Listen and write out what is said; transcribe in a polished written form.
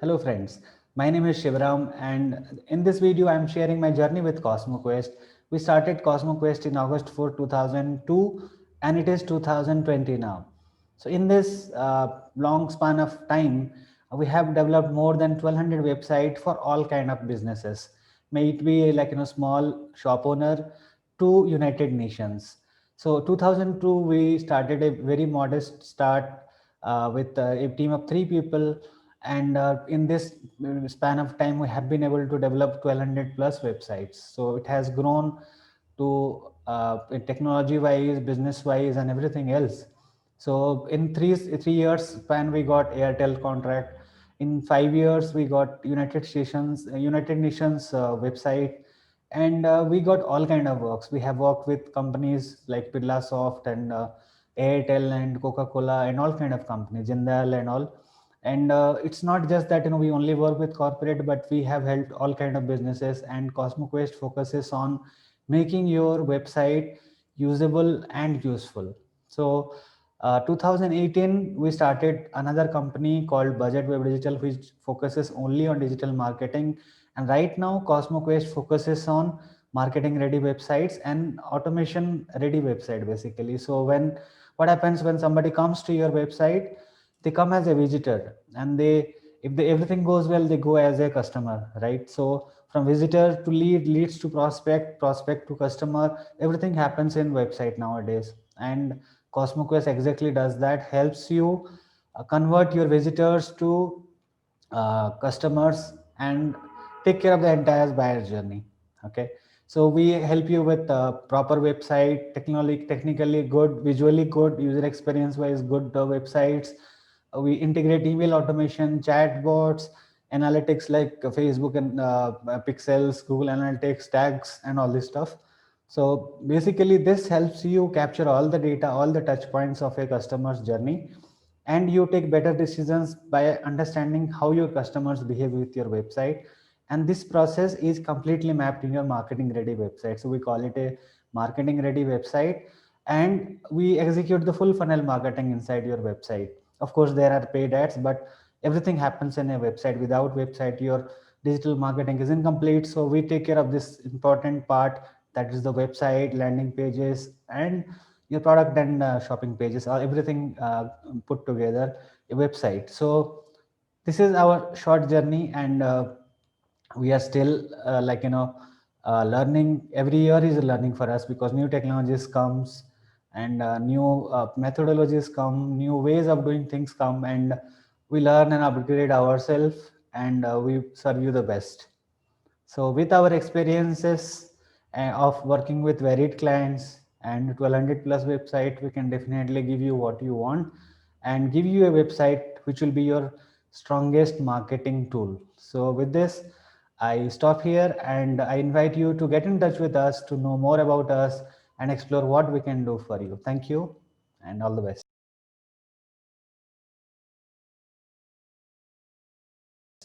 Hello friends, my name is Shivaram and in this video I am sharing my journey with CosmoQuest. We started CosmoQuest in August 4, 2002 and it is 2020 now. So in this long span of time, we have developed more than 1200 websites for all kind of businesses. May it be like small shop owner to United Nations. So 2002 we started a very modest start with a team of 3 people, and in this span of time we have been able to develop 1200 plus websites. So it has grown to technology wise, business wise, and everything else. So in three years span we got Airtel contract. In 5 years we got United Nations website, and we got all kind of works. We have worked with companies like Birlasoft and Airtel and Coca-Cola and all kind of companies, Jindal and all. And it's not just that we only work with corporate, but we have helped all kind of businesses. And CosmoQuest focuses on making your website usable and useful. So 2018 we started another company called Budget Web Digital, which focuses only on digital marketing. And right now CosmoQuest focuses on marketing ready websites and automation ready website basically. So what happens when somebody comes to your website, they come as a visitor, and if everything goes well, they go as a customer, right? So from visitor to lead, leads to prospect, prospect to customer, everything happens in website nowadays. And CosmoQuest exactly does that, helps you convert your visitors to customers and take care of the entire buyer journey. Okay, so we help you with proper website, technically good, visually good, user experience wise good websites. We integrate email automation, chat bots, analytics like Facebook and pixels, Google Analytics, tags, and all this stuff. So basically this helps you capture all the data, all the touch points of a customer's journey, and you take better decisions by understanding how your customers behave with your website. And this process is completely mapped in your marketing ready website. So we call it a marketing ready website, and we execute the full funnel marketing inside your website. Of course there are paid ads, but everything happens in a website. Without website your digital marketing is incomplete. So we take care of this important part, that is the website, landing pages, and your product and shopping pages, or everything put together a website. So this is our short journey, and we are still learning. Every year is a learning for us, because new technologies comes, and new methodologies come, new ways of doing things come, and we learn and upgrade ourselves, and we serve you the best. So with our experiences of working with varied clients and 1200 plus website, we can definitely give you what you want, and give you a website which will be your strongest marketing tool. So with this, I stop here, and I invite you to get in touch with us to know more about us and explore what we can do for you. Thank you and all the best.